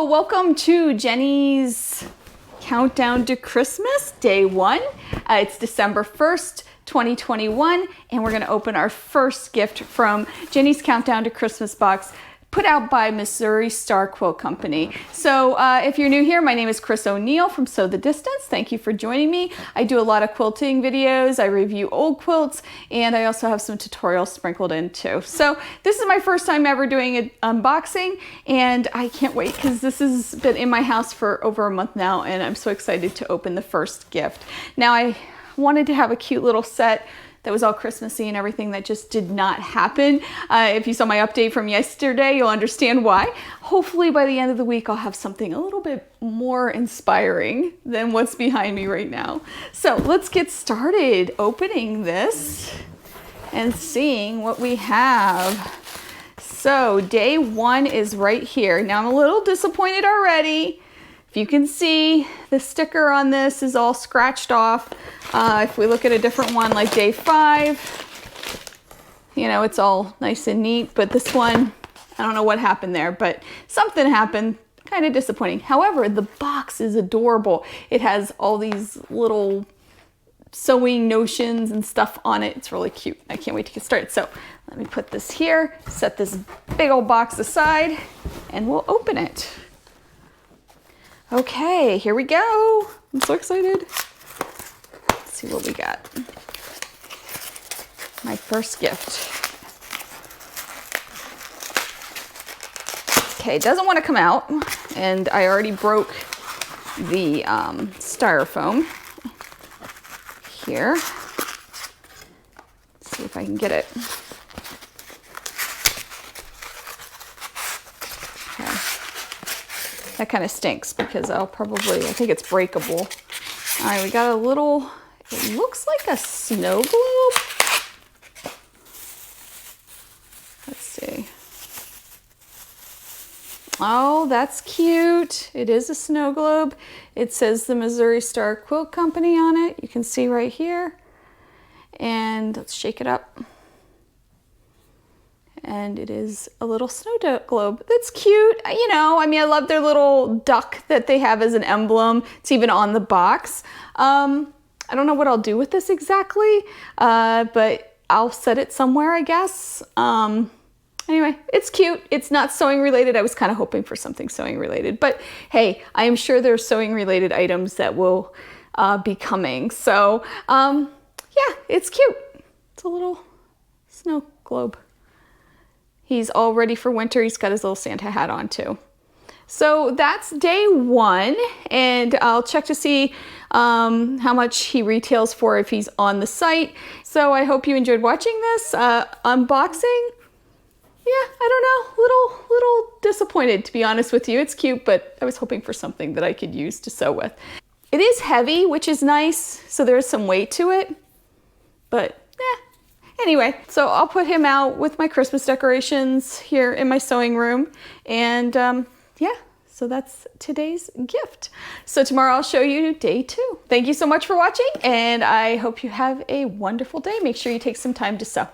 welcome to Jenny's Countdown to Christmas, day one. It's December 1st, 2021, and we're gonna open our first gift from Jenny's Countdown to Christmas box, put out by Missouri Star Quilt Company. So if you're new here, my name is Chris O'Neill from Sew the Distance. Thank you for joining me. I do a lot of quilting videos, I review old quilts, and I also have some tutorials sprinkled in too. So this is my first time ever doing an unboxing, and I can't wait because this has been in my house for over a month now, and I'm so excited to open the first gift. Now I wanted to have a cute little set that was all Christmassy and everything. That just did not happen. If you saw my update from yesterday, you'll understand why. Hopefully by the end of the week, I'll have something a little bit more inspiring than what's behind me right now. So let's get started opening this and seeing what we have. So day one is right here. Now I'm a little disappointed already. If you can see, the sticker on this is all scratched off. If we look at a different one like day 5, you know, it's all nice and neat, but this one, I don't know what happened there, but something happened, kind of disappointing. However, the box is adorable. It has all these little sewing notions and stuff on it. It's really cute. I can't wait to get started. So let me put this here, set this big old box aside, and we'll open it. Okay, here we go. I'm so excited. Let's see what we got. My first gift. Okay, it doesn't want to come out, and I already broke the styrofoam here. Let's see if I can get it. That kind of stinks because I think it's breakable. All right, we got a little, it looks like a snow globe. Let's see. Oh, that's cute. It is a snow globe. It says the Missouri Star Quilt Company on it. You can see right here. And let's shake it up. And it is a little snow globe. That's cute. You know, I mean, I love their little duck that they have as an emblem. It's even on the box. I don't know what I'll do with this exactly, but I'll set it somewhere, I guess. Anyway, it's cute. It's not sewing related. I was kind of hoping for something sewing related, but hey, I am sure there are sewing related items that will be coming. So yeah, it's cute. It's a little snow globe. He's all ready for winter. He's got his little Santa hat on too. So that's day one, and I'll check to see how much he retails for if he's on the site. So I hope you enjoyed watching this unboxing. Yeah, I don't know, little disappointed, to be honest with you. It's cute, but I was hoping for something that I could use to sew with. It is heavy, which is nice, so there's some weight to it, but anyway, so I'll put him out with my Christmas decorations here in my sewing room. And yeah, so that's today's gift. So tomorrow I'll show you day 2. Thank you so much for watching, and I hope you have a wonderful day. Make sure you take some time to sew.